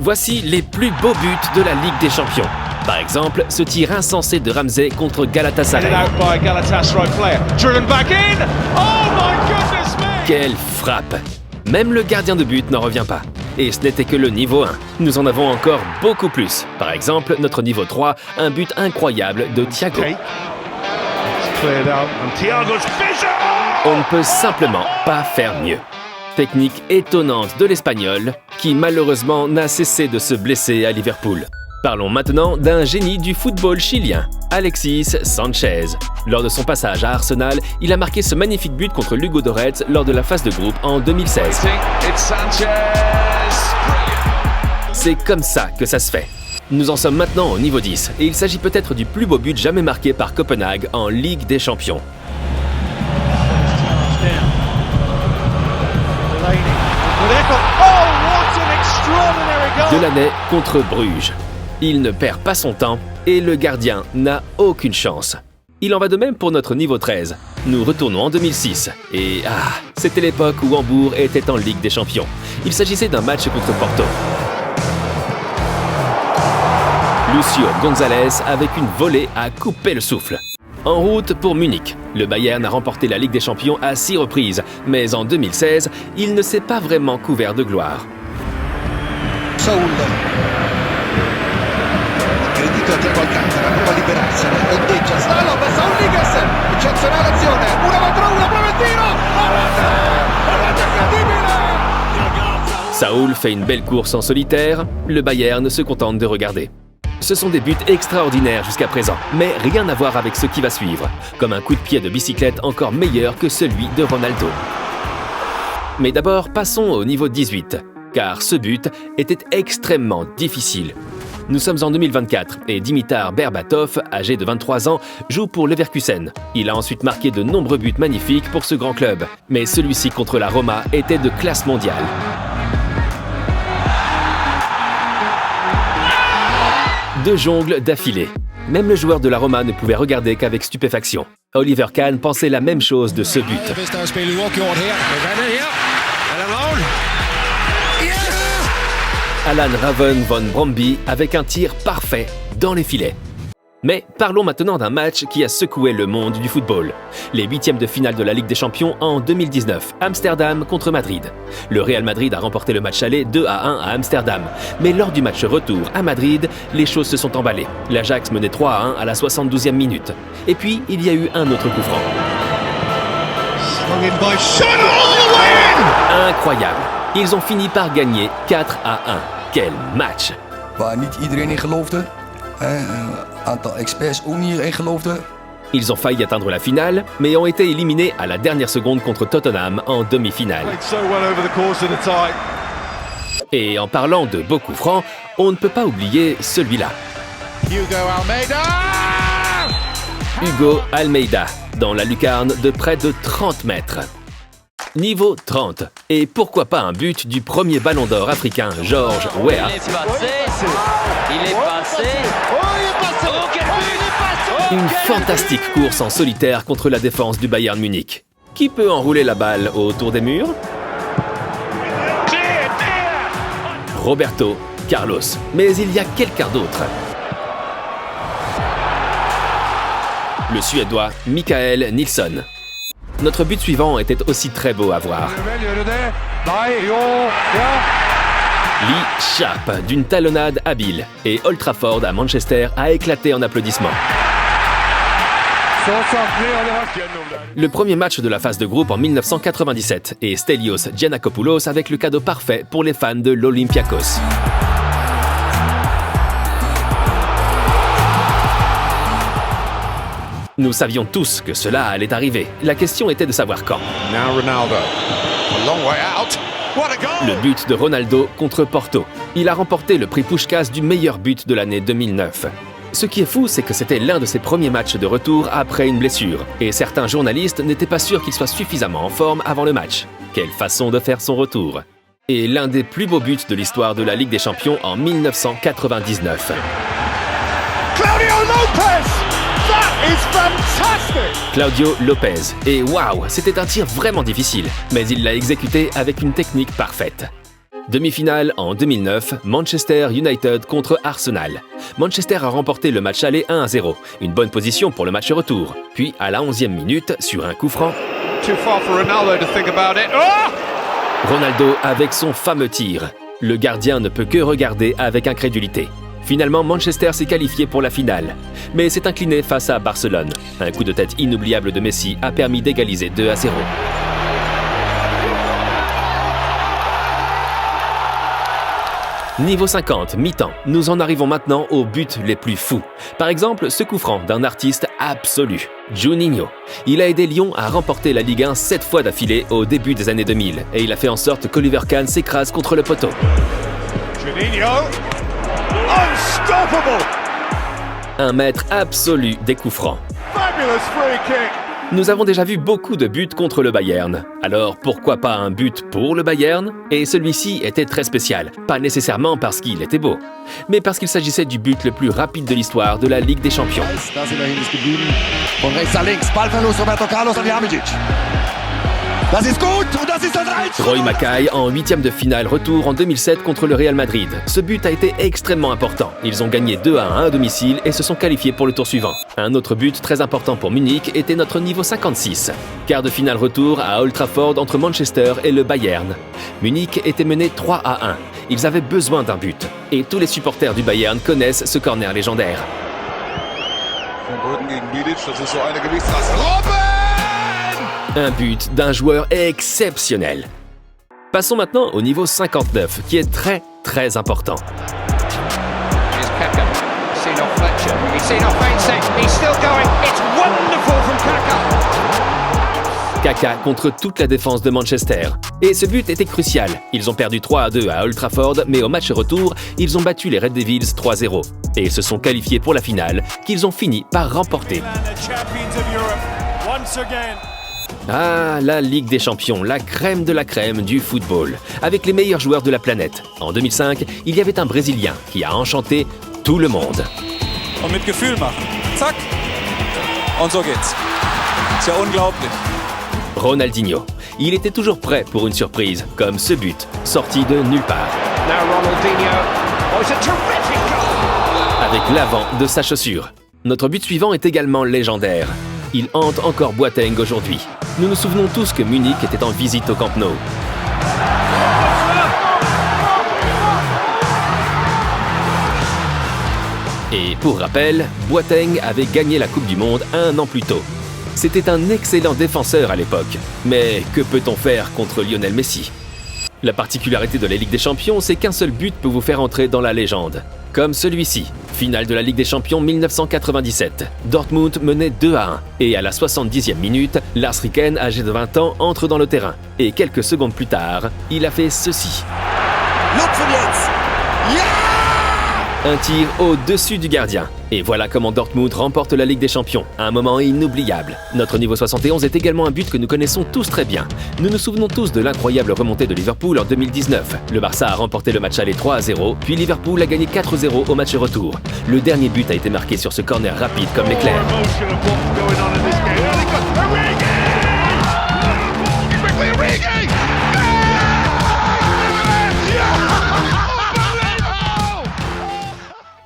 Voici les plus beaux buts de la Ligue des Champions. Par exemple, ce tir insensé de Ramsey contre Galatasaray. Quelle frappe! Même le gardien de but n'en revient pas. Et ce n'était que le niveau 1. Nous en avons encore beaucoup plus. Par exemple, notre niveau 3, un but incroyable de Thiago. On ne peut simplement pas faire mieux. Technique étonnante de l'Espagnol, qui malheureusement n'a cessé de se blesser à Liverpool. Parlons maintenant d'un génie du football chilien, Alexis Sanchez. Lors de son passage à Arsenal, il a marqué ce magnifique but contre Lugo Doretz lors de la phase de groupe en 2016. C'est comme ça que ça se fait. Nous en sommes maintenant au niveau 10, et il s'agit peut-être du plus beau but jamais marqué par Copenhague en Ligue des Champions. Delaney contre Bruges. Il ne perd pas son temps et le gardien n'a aucune chance. Il en va de même pour notre niveau 13. Nous retournons en 2006 et c'était l'époque où Hambourg était en Ligue des Champions. Il s'agissait d'un match contre Porto. Lucio González avec une volée a coupé le souffle. En route pour Munich, le Bayern a remporté la Ligue des Champions à 6 reprises, mais en 2016, il ne s'est pas vraiment couvert de gloire. Saul. Credito a Thiago Alcantara, prova a liberarsene, ondeggia, slalom, Saul Niguez, eccezionale azione, una contro una, prova il tiro, incredibile! Saul fait une belle course en solitaire, le Bayern se contente de regarder. Ce sont des buts extraordinaires jusqu'à présent, mais rien à voir avec ce qui va suivre, comme un coup de pied de bicyclette encore meilleur que celui de Ronaldo. Mais d'abord, passons au niveau 18, car ce but était extrêmement difficile. Nous sommes en 2024 et Dimitar Berbatov, âgé de 23 ans, joue pour Leverkusen. Il a ensuite marqué de nombreux buts magnifiques pour ce grand club, mais celui-ci contre la Roma était de classe mondiale. Deux jongles d'affilée. Même le joueur de la Roma ne pouvait regarder qu'avec stupéfaction. Oliver Kahn pensait la même chose de ce but. Alan Raven von Bromby avec un tir parfait dans les filets. Mais parlons maintenant d'un match qui a secoué le monde du football. Les huitièmes de finale de la Ligue des Champions en 2019, Amsterdam contre Madrid. Le Real Madrid a remporté le match aller 2-1 à Amsterdam. Mais lors du match retour à Madrid, les choses se sont emballées. L'Ajax menait 3-1 à la 72e minute. Et puis, il y a eu un autre coup franc. Incroyable! Ils ont fini par gagner 4-1. Quel match! Waar niet iedereen in geloofde. Aantal experts ook niet in geloofden. Ils ont failli atteindre la finale, mais ont été éliminés à la dernière seconde contre Tottenham en demi-finale. Et en parlant de beaux coups francs, on ne peut pas oublier celui-là. Hugo Almeida, dans la lucarne de près de 30 mètres. Niveau 30. Et pourquoi pas un but du premier ballon d'or africain, George Weah. Il est passé. Oh, quel but! Une fantastique course en solitaire contre la défense du Bayern Munich. Qui peut enrouler la balle autour des murs? Roberto Carlos. Mais il y a quelqu'un d'autre. Le Suédois Mikael Nilsson. Notre but suivant était aussi très beau à voir. Lee Sharp, d'une talonnade habile, et Old Trafford à Manchester a éclaté en applaudissements. Le premier match de la phase de groupe en 1997 et Stelios Giannakopoulos avec le cadeau parfait pour les fans de l'Olympiakos. Nous savions tous que cela allait arriver. La question était de savoir quand. Le but de Ronaldo contre Porto. Il a remporté le prix Puskás du meilleur but de l'année 2009. Ce qui est fou, c'est que c'était l'un de ses premiers matchs de retour après une blessure. Et certains journalistes n'étaient pas sûrs qu'il soit suffisamment en forme avant le match. Quelle façon de faire son retour. Et l'un des plus beaux buts de l'histoire de la Ligue des Champions en 1999. Claudio Lopez. Et waouh, c'était un tir vraiment difficile, mais il l'a exécuté avec une technique parfaite. Demi-finale en 2009, Manchester United contre Arsenal. Manchester a remporté le match aller 1-0, une bonne position pour le match retour. Puis, à la 11e minute, sur un coup franc, Ronaldo avec son fameux tir. Le gardien ne peut que regarder avec incrédulité. Finalement, Manchester s'est qualifié pour la finale, mais s'est incliné face à Barcelone. Un coup de tête inoubliable de Messi a permis d'égaliser 2-0. Niveau 50, mi-temps, nous en arrivons maintenant aux buts les plus fous. Par exemple, ce coup franc d'un artiste absolu, Juninho. Il a aidé Lyon à remporter la Ligue 1 7 fois d'affilée au début des années 2000 et il a fait en sorte qu'Oliver Kahn s'écrase contre le poteau. Juninho, unstoppable! Un maître absolu des coups francs. Fabulous free kick! Nous avons déjà vu beaucoup de buts contre le Bayern. Alors pourquoi pas un but pour le Bayern? Et celui-ci était très spécial, pas nécessairement parce qu'il était beau, mais parce qu'il s'agissait du but le plus rapide de l'histoire de la Ligue des Champions. Da sind wir hin, ist geblieben. Von rechts nach links, Ballverlust, Roberto Carlos an Jamičić. Das ist gut und das ist der 3-2. Roy Mackay en 8e de finale retour en 2007 contre le Real Madrid. Ce but a été extrêmement important. Ils ont gagné 2-1 à domicile et se sont qualifiés pour le tour suivant. Un autre but très important pour Munich était notre niveau 56. Quart de finale retour à Old Trafford entre Manchester et le Bayern. Munich était mené 3-1. Ils avaient besoin d'un but. Et tous les supporters du Bayern connaissent ce corner légendaire. Von Brücken gegen Bilic, das ist so eine Gewichtsklasse. Robben! Un but d'un joueur exceptionnel. Passons maintenant au niveau 59, qui est très important. Here's Kaka. He's seen off Fletcher. He's seen off Ainsley. He's still going. It's wonderful from Kaka. Kaka contre toute la défense de Manchester. Et ce but était crucial. Ils ont perdu 3-2 à Old Trafford, mais au match retour, ils ont battu les Red Devils 3-0. Et ils se sont qualifiés pour la finale, qu'ils ont fini par remporter. Ah, la Ligue des Champions, la crème de la crème du football, avec les meilleurs joueurs de la planète. En 2005, il y avait un Brésilien qui a enchanté tout le monde. Und mit Gefühl machen. Zack. Und so geht's. C'est unglaublich. Ronaldinho. Il était toujours prêt pour une surprise, comme ce but, sorti de nulle part. Now Ronaldinho. Oh, it's a terrific goal. Avec l'avant de sa chaussure. Notre but suivant est également légendaire. Il hante encore Boateng aujourd'hui. Nous nous souvenons tous que Munich était en visite au Camp Nou. Et pour rappel, Boateng avait gagné la Coupe du Monde 1 an plus tôt. C'était un excellent défenseur à l'époque. Mais que peut-on faire contre Lionel Messi? La particularité de la Ligue des Champions, c'est qu'un seul but peut vous faire entrer dans la légende. Comme celui-ci, finale de la Ligue des Champions 1997. Dortmund menait 2-1 et à la 70e minute, Lars Ricken, âgé de 20 ans, entre dans le terrain. Et quelques secondes plus tard, il a fait ceci. Un tir au-dessus du gardien. Et voilà comment Dortmund remporte la Ligue des Champions. Un moment inoubliable. Notre niveau 71 est également un but que nous connaissons tous très bien. Nous nous souvenons tous de l'incroyable remontée de Liverpool en 2019. Le Barça a remporté le match aller 3-0, puis Liverpool a gagné 4-0 au match retour. Le dernier but a été marqué sur ce corner rapide comme l'éclair.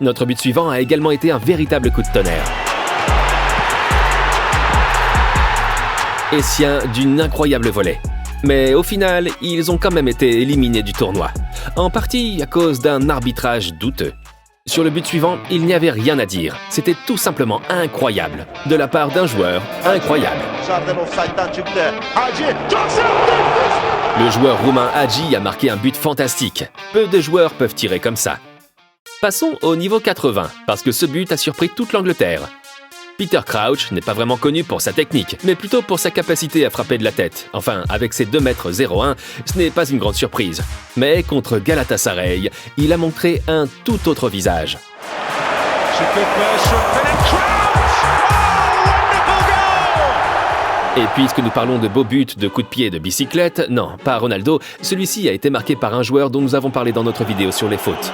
Notre but suivant a également été un véritable coup de tonnerre. Essien d'une incroyable volée. Mais au final, ils ont quand même été éliminés du tournoi. En partie à cause d'un arbitrage douteux. Sur le but suivant, il n'y avait rien à dire. C'était tout simplement incroyable. De la part d'un joueur incroyable. Le joueur roumain Hagi a marqué un but fantastique. Peu de joueurs peuvent tirer comme ça. Passons au niveau 80, parce que ce but a surpris toute l'Angleterre. Peter Crouch n'est pas vraiment connu pour sa technique, mais plutôt pour sa capacité à frapper de la tête. Enfin, avec ses 2,01 m, ce n'est pas une grande surprise. Mais contre Galatasaray, il a montré un tout autre visage. Et puisque nous parlons de beaux buts, de coups de pied, de bicyclette, non, pas Ronaldo, celui-ci a été marqué par un joueur dont nous avons parlé dans notre vidéo sur les fautes.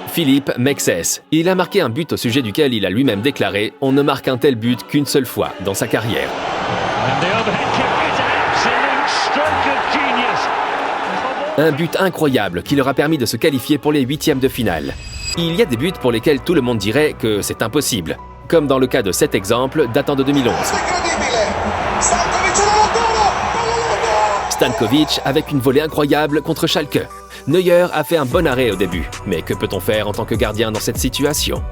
Philippe Mexes. Il a marqué un but au sujet duquel il a lui-même déclaré « On ne marque un tel but qu'une seule fois dans sa carrière ». Un but incroyable qui leur a permis de se qualifier pour les huitièmes de finale. Il y a des buts pour lesquels tout le monde dirait que c'est impossible, comme dans le cas de cet exemple datant de 2011. Stankovic avec une volée incroyable contre Schalke. Neuer a fait un bon arrêt au début, mais que peut-on faire en tant que gardien dans cette situation?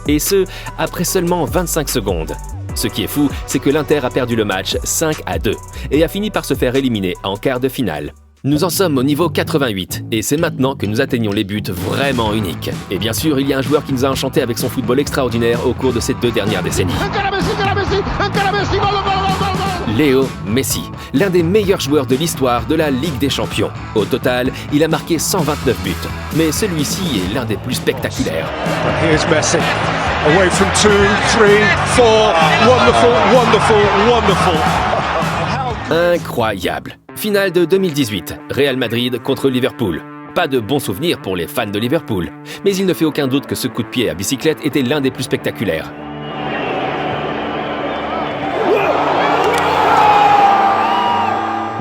Et ce, après seulement 25 secondes. Ce qui est fou, c'est que l'Inter a perdu le match 5-2 et a fini par se faire éliminer en quart de finale. Nous en sommes au niveau 88 et c'est maintenant que nous atteignons les buts vraiment uniques. Et bien sûr, il y a un joueur qui nous a enchantés avec son football extraordinaire au cours de ces 2 dernières décennies. Léo Messi, l'un des meilleurs joueurs de l'histoire de la Ligue des Champions. Au total, il a marqué 129 buts, mais celui-ci est l'un des plus spectaculaires. Here's Messi, away from 2, 3, 4, wonderful. Incroyable. Finale de 2018, Real Madrid contre Liverpool. Pas de bons souvenirs pour les fans de Liverpool, mais il ne fait aucun doute que ce coup de pied à bicyclette était l'un des plus spectaculaires.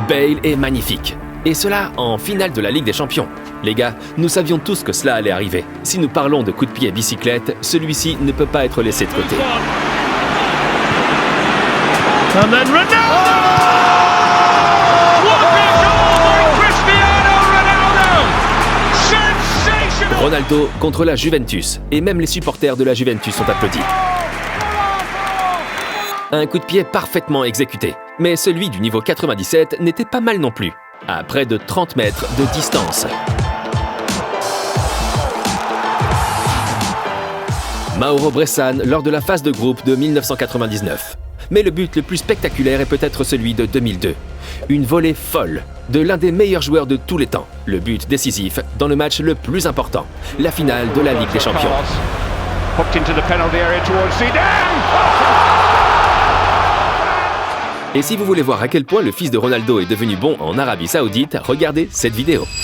Bale est magnifique. Et cela en finale de la Ligue des Champions. Les gars, nous savions tous que cela allait arriver. Si nous parlons de coup de pied à bicyclette, celui-ci ne peut pas être laissé de côté. Ronaldo contre la Juventus. Et même les supporters de la Juventus sont applaudis. Un coup de pied parfaitement exécuté. Mais celui du niveau 97 n'était pas mal non plus, à près de 30 mètres de distance. Mauro Bressan lors de la phase de groupe de 1999. Mais le but le plus spectaculaire est peut-être celui de 2002. Une volée folle de l'un des meilleurs joueurs de tous les temps. Le but décisif dans le match le plus important, la finale de la Ligue des Champions. Et si vous voulez voir à quel point le fils de Ronaldo est devenu bon en Arabie Saoudite, regardez cette vidéo.